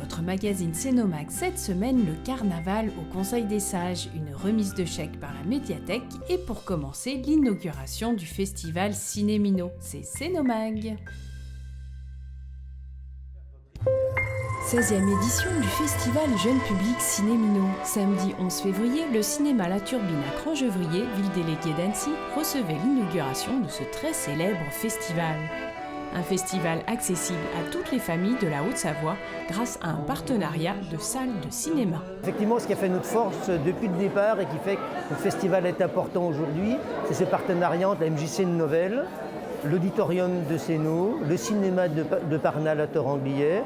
votre magazine Cénomag cette semaine, le carnaval au Conseil des Sages, une remise de chèques par la médiathèque et pour commencer, l'inauguration du festival Cinémino. C'est Cénomag. 16e édition du festival Jeune Public Cinémino. Samedi 11 février, le cinéma La Turbine à Crangevrier, ville déléguée d'Annecy, recevait l'inauguration de ce très célèbre festival. Un festival accessible à toutes les familles de la Haute-Savoie grâce à un partenariat de salles de cinéma. Effectivement, ce qui a fait notre force depuis le départ et qui fait que le festival est important aujourd'hui, c'est ce partenariat entre la MJC de Novelle, l'auditorium de Sénaux, le cinéma de Parnal à Toranglier,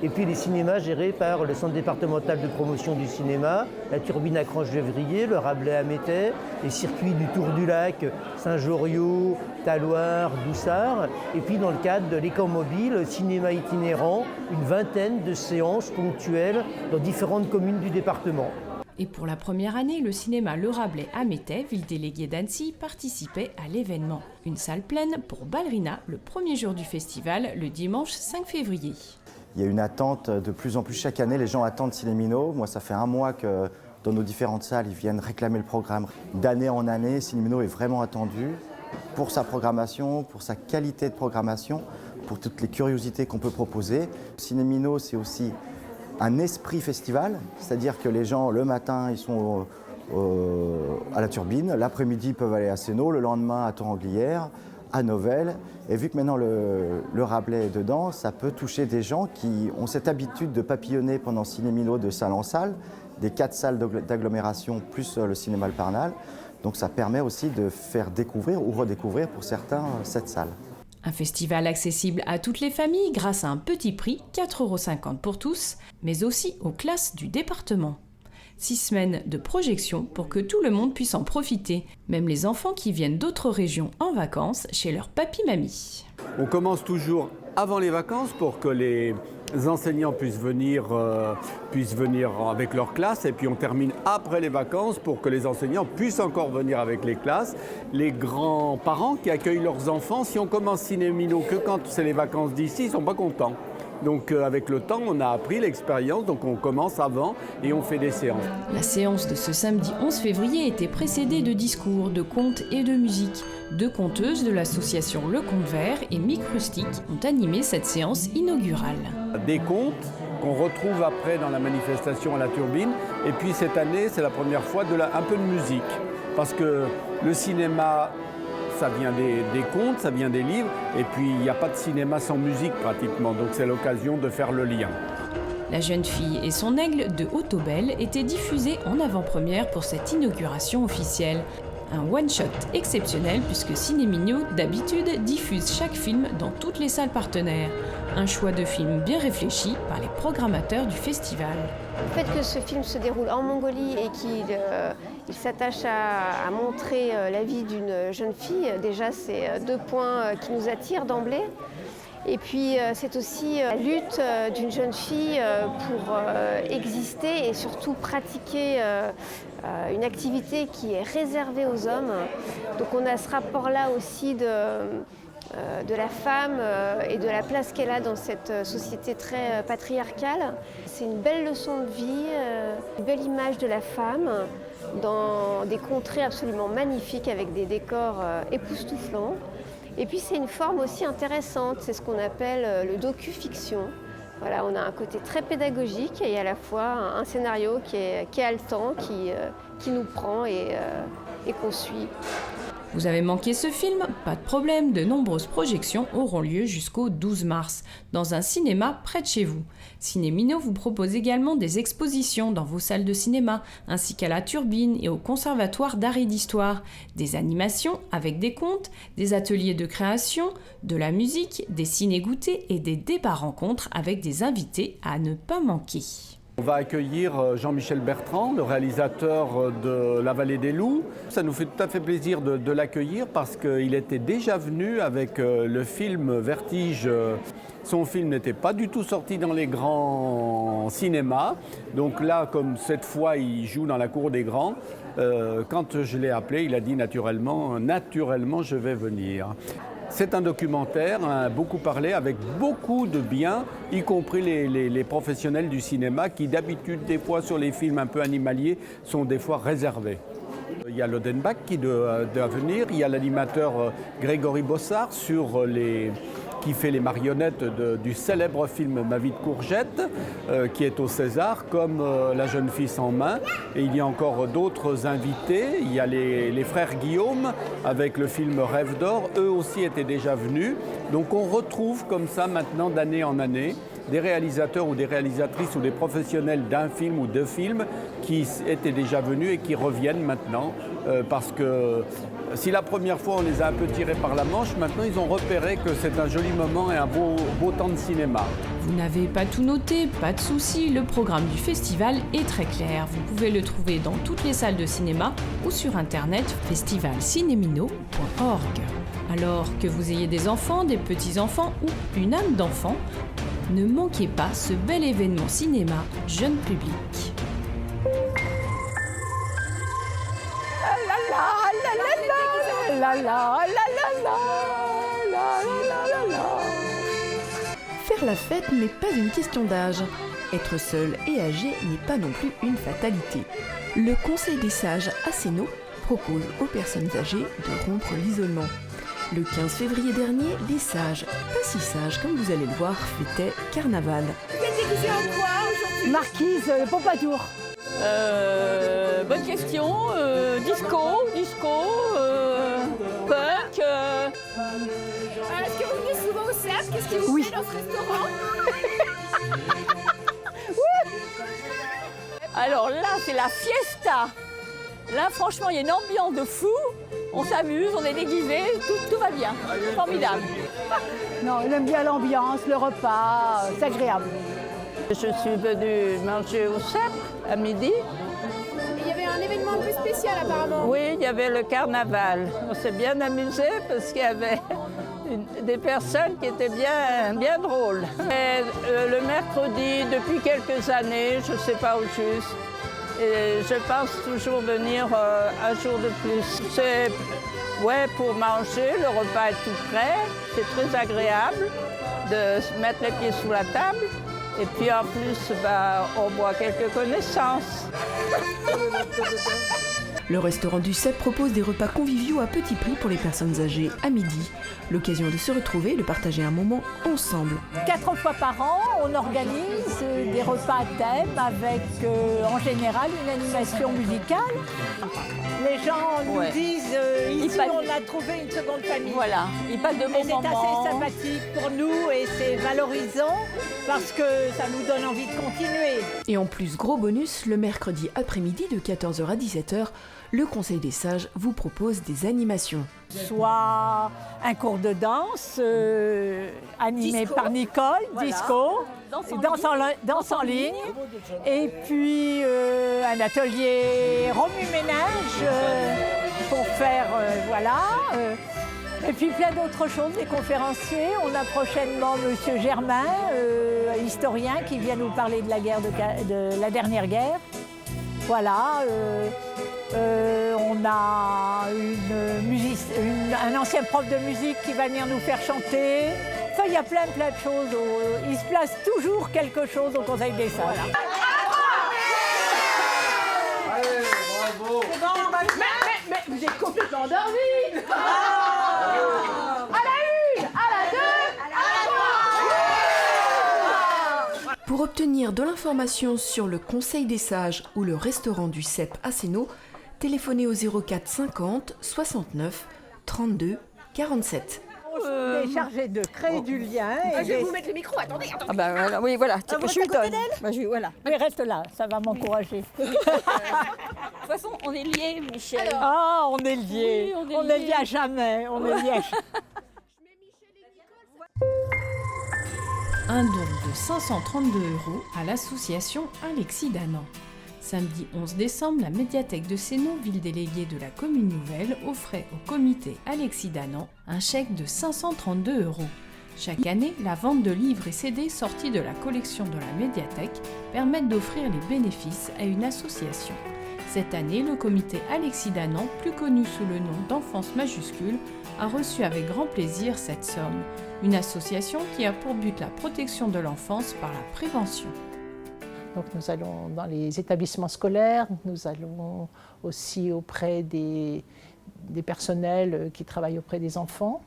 et puis les cinémas gérés par le Centre départemental de promotion du cinéma, la Turbine à Crangevrier, le Rabelais à Métais, les circuits du Tour du Lac, Saint-Joriot, Talloires, Doussard, et puis dans le cadre de l'Écomobile, cinéma itinérant, une vingtaine de séances ponctuelles dans différentes communes du département. Et pour la première année, le cinéma Le Rabelais à Métais, ville déléguée d'Annecy, participait à l'événement. Une salle pleine pour Ballerina, le premier jour du festival, le dimanche 5 février. Il y a une attente de plus en plus chaque année, les gens attendent Cinémino. Moi, ça fait un mois que dans nos différentes salles, ils viennent réclamer le programme. D'année en année, Cinémino est vraiment attendu pour sa programmation, pour sa qualité de programmation, pour toutes les curiosités qu'on peut proposer. Cinémino, c'est aussi un esprit festival, c'est-à-dire que les gens, le matin, ils sont à la Turbine, l'après-midi, ils peuvent aller à Sénaux, le lendemain à Toranglière, à Novelle. Et vu que maintenant le Rabelais est dedans, ça peut toucher des gens qui ont cette habitude de papillonner pendant Cinémino de salle en salle, des 4 salles d'agglomération plus le cinéma Le Parnal. Donc ça permet aussi de faire découvrir ou redécouvrir pour certains cette salle. Un festival accessible à toutes les familles grâce à un petit prix, 4,50 € pour tous, mais aussi aux classes du département. 6 semaines de projection pour que tout le monde puisse en profiter, même les enfants qui viennent d'autres régions en vacances chez leur papy-mamie. On commence toujours avant les vacances pour que les enseignants puissent venir avec leur classe et puis on termine après les vacances pour que les enseignants puissent encore venir avec les classes. Les grands-parents qui accueillent leurs enfants, si on commence Cinémino que quand c'est les vacances d'ici, ils ne sont pas contents. Donc avec le temps, on a appris l'expérience, donc on commence avant et on fait des séances. La séance de ce samedi 11 février était précédée de discours, de contes et de musique. 2 conteuses de l'association Le Conte Vert et Mick Rustic ont animé cette séance inaugurale. Des contes qu'on retrouve après dans la manifestation à la Turbine. Et puis cette année, c'est la première fois un peu de musique. Parce que le cinéma, ça vient des contes, ça vient des livres, et puis il n'y a pas de cinéma sans musique pratiquement, donc c'est l'occasion de faire le lien. La jeune fille et son aigle de Haut-Aubel étaient diffusés en avant-première pour cette inauguration officielle. Un one-shot exceptionnel puisque Cinémino, d'habitude, diffuse chaque film dans toutes les salles partenaires. Un choix de film bien réfléchi par les programmateurs du festival. Le fait que ce film se déroule en Mongolie et qu'il s'attache à montrer la vie d'une jeune fille, déjà c'est 2 points qui nous attirent d'emblée. Et puis c'est aussi la lutte d'une jeune fille pour exister et surtout pratiquer une activité qui est réservée aux hommes. Donc on a ce rapport-là aussi de la femme et de la place qu'elle a dans cette société très patriarcale. C'est une belle leçon de vie, une belle image de la femme dans des contrées absolument magnifiques avec des décors époustouflants. Et puis c'est une forme aussi intéressante, c'est ce qu'on appelle le docu-fiction. Voilà, on a un côté très pédagogique et à la fois un scénario qui est haletant, qui nous prend et qu'on suit. Vous avez manqué ce film? Pas de problème, de nombreuses projections auront lieu jusqu'au 12 mars, dans un cinéma près de chez vous. Cinémino vous propose également des expositions dans vos salles de cinéma, ainsi qu'à la Turbine et au Conservatoire d'Art et d'Histoire. Des animations avec des contes, des ateliers de création, de la musique, des ciné-goûtés et des débats-rencontres avec des invités à ne pas manquer. On va accueillir Jean-Michel Bertrand, le réalisateur de La Vallée des Loups. Ça nous fait tout à fait plaisir de l'accueillir parce qu'il était déjà venu avec le film Vertige. Son film n'était pas du tout sorti dans les grands cinémas. Donc là, comme cette fois, il joue dans la cour des grands. Quand je l'ai appelé, il a dit naturellement, je vais venir. C'est un documentaire, beaucoup parlé, avec beaucoup de bien, y compris les professionnels du cinéma qui d'habitude, des fois sur les films un peu animaliers, sont des fois réservés. Il y a l'Odenbach qui doit venir, il y a l'animateur Grégory Bossard qui fait les marionnettes du célèbre film Ma vie de courgette, qui est au César, comme La jeune fille sans main. Et il y a encore d'autres invités. Il y a les frères Guillaume avec le film Rêve d'or. Eux aussi étaient déjà venus. Donc on retrouve comme ça maintenant d'année en année des réalisateurs ou des réalisatrices ou des professionnels d'un film ou deux films qui étaient déjà venus et qui reviennent maintenant parce que si la première fois on les a un peu tirés par la manche, maintenant ils ont repéré que c'est un joli moment et un beau temps de cinéma. Vous n'avez pas tout noté, pas de souci, le programme du festival est très clair. Vous pouvez le trouver dans toutes les salles de cinéma ou sur internet festivalcinemino.org. Alors que vous ayez des enfants, des petits-enfants ou une âme d'enfant, ne manquez pas ce bel événement cinéma jeune public. Faire la fête n'est pas une question d'âge. Être seul et âgé n'est pas non plus une fatalité. Le Conseil des sages à Sénaux propose aux personnes âgées de rompre l'isolement. Le 15 février dernier, les sages, pas si sages comme vous allez le voir, fêtaient Carnaval. Vous êtes déguisée en quoi aujourd'hui ? Marquise Pompadour. Bonne question. Disco, punk. Est-ce que vous venez souvent au CEP ? Qu'est-ce qui vous plaît dans ce restaurant ? Alors là, c'est la fiesta. Là, franchement, il y a une ambiance de fou. On s'amuse, on est déguisés, tout va bien. Formidable. Non, il aime bien l'ambiance, le repas, c'est agréable. Je suis venue manger au CEP à midi. Il y avait un événement un peu spécial apparemment. Oui, il y avait le carnaval. On s'est bien amusé parce qu'il y avait des personnes qui étaient bien drôles. Et, le mercredi, depuis quelques années, je ne sais pas au juste, et je pense toujours venir un jour de plus. C'est pour manger, le repas est tout prêt, c'est très agréable de se mettre les pieds sous la table. Et puis en plus, on boit quelques connaissances. Le restaurant du CEP propose des repas conviviaux à petit prix pour les personnes âgées à midi. L'occasion de se retrouver et de partager un moment ensemble. 4 fois par an, on organise des repas à thème avec en général une animation musicale. Les gens nous disent ici on a trouvé une seconde famille. Voilà, ils passent de bons moments. C'est assez sympathique pour nous et c'est valorisant parce que ça nous donne envie de continuer. Et en plus, gros bonus, le mercredi après-midi de 14h à 17h, le Conseil des sages vous propose des animations. Soit un cours de danse animé par Nicole, voilà. Disco, danse en ligne, et puis un atelier remue-ménage pour faire, et puis plein d'autres choses, des conférenciers. On a prochainement M. Germain, historien, qui vient nous parler de la dernière guerre. Voilà. On a un ancien prof de musique qui va venir nous faire chanter. Enfin, il y a plein de choses. Il se place toujours quelque chose au Conseil des sages. Voilà. Allez, bravo. Mais vous êtes complètement endormis. À la une, à la deux, à la trois. Pour obtenir de l'information sur le Conseil des sages ou le restaurant du CEP à Sénaux, téléphonez au 04 50 69 32 47. On est chargé de créer du lien. Je vais vous mettre le micro, attendez. Ah voilà, oui, voilà. Je suis donne. Voilà. Mais reste là, ça va m'encourager. De toute façon, on est liés, Michel. Ah, on est liés. Oui, on est liés à jamais. On est liés à jamais. Un don de 532 € à l'association Alexis Danan. Samedi 11 décembre, la médiathèque de Sénaux, ville déléguée de la commune nouvelle, offrait au comité Alexis Danan un chèque de 532 €. Chaque année, la vente de livres et CD sortis de la collection de la médiathèque permettent d'offrir les bénéfices à une association. Cette année, le comité Alexis Danan, plus connu sous le nom d'Enfance Majuscule, a reçu avec grand plaisir cette somme, une association qui a pour but la protection de l'enfance par la prévention. Donc nous allons dans les établissements scolaires, nous allons aussi auprès des personnels qui travaillent auprès des enfants.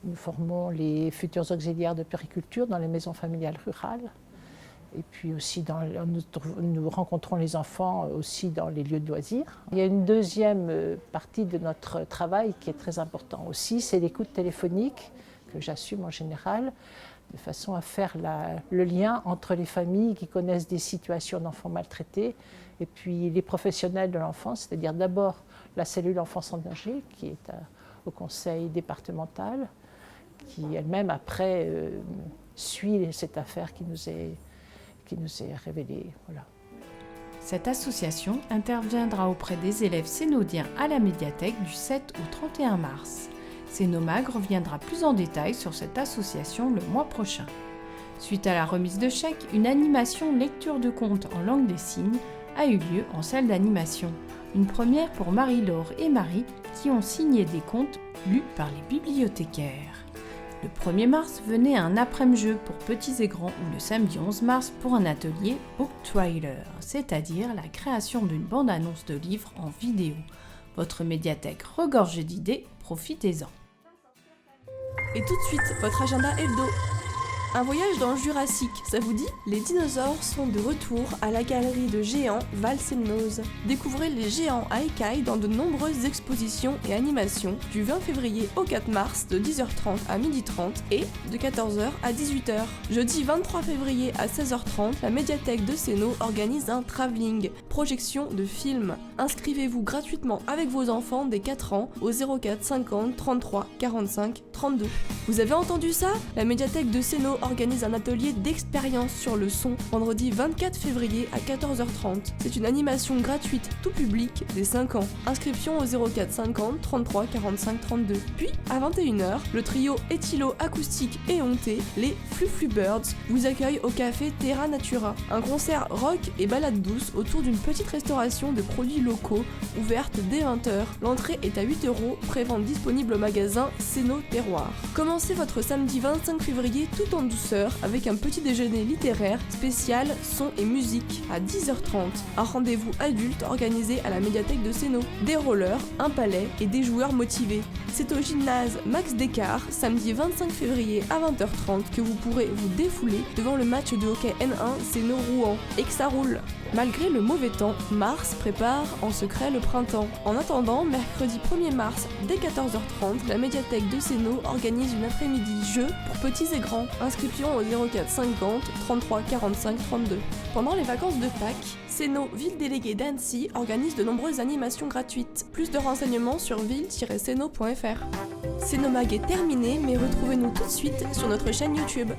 Nous formons les futurs auxiliaires de puériculture dans les maisons familiales rurales. Et puis aussi, nous rencontrons les enfants aussi dans les lieux de loisirs. Il y a une deuxième partie de notre travail qui est très important aussi, c'est l'écoute téléphonique que j'assume en général, de façon à faire le lien entre les familles qui connaissent des situations d'enfants maltraités et puis les professionnels de l'enfance, c'est-à-dire d'abord la cellule enfance en danger qui est au conseil départemental, qui elle-même après suit cette affaire qui nous est révélée. Voilà. Cette association interviendra auprès des élèves sénodiens à la médiathèque du 7 au 31 mars. Sénomag reviendra plus en détail sur cette association le mois prochain. Suite à la remise de chèques, une animation lecture de contes en langue des signes a eu lieu en salle d'animation. Une première pour Marie-Laure et Marie qui ont signé des contes lus par les bibliothécaires. Le 1er mars venait un après-midi-jeu pour petits et grands ou le samedi 11 mars pour un atelier Book Trailer, c'est-à-dire la création d'une bande-annonce de livres en vidéo. Votre médiathèque regorge d'idées, profitez-en. Et tout de suite, votre agenda hebdo. Un voyage dans le Jurassique, ça vous dit? Les dinosaures sont de retour à la galerie de géants Val-Semnoz. Découvrez les géants à écailles dans de nombreuses expositions et animations du 20 février au 4 mars de 10h30 à 12h30 et de 14h à 18h. Jeudi 23 février à 16h30, la médiathèque de Sénaux organise un travelling, projection de films. Inscrivez-vous gratuitement avec vos enfants dès 4 ans au 04 50 33 45 32. Vous avez entendu ça? La médiathèque de Sénaux organise un atelier d'expérience sur le son vendredi 24 février à 14h30. C'est une animation gratuite tout public des 5 ans. Inscription au 04 50 33 45 32. Puis à 21h, le trio éthyllo acoustique et honté, les Fluflu Birds, vous accueille au café Terra Natura. Un concert rock et balade douce autour d'une petite restauration de produits locaux ouverte dès 20h. L'entrée est à 8€, prévente disponible au magasin Sénaux Terroir. Commencez votre samedi 25 février tout en douceur avec un petit déjeuner littéraire spécial son et musique à 10h30. Un rendez-vous adulte organisé à la médiathèque de Sénaux. Des rollers, un palais et des joueurs motivés. C'est au gymnase Max Descartes, samedi 25 février à 20h30 que vous pourrez vous défouler devant le match de hockey N1 Sénaux-Rouen. Et que ça roule! Malgré le mauvais temps, Mars prépare en secret le printemps. En attendant, mercredi 1er mars, dès 14h30, la médiathèque de Sénaux organise une après-midi jeu pour petits et grands. Inscription au 04 50 33 45 32. Pendant les vacances de Pâques, Sénaux, ville déléguée d'Annecy, organise de nombreuses animations gratuites. Plus de renseignements sur ville-sénaux.fr. Sénomag est terminé, mais retrouvez-nous tout de suite sur notre chaîne YouTube.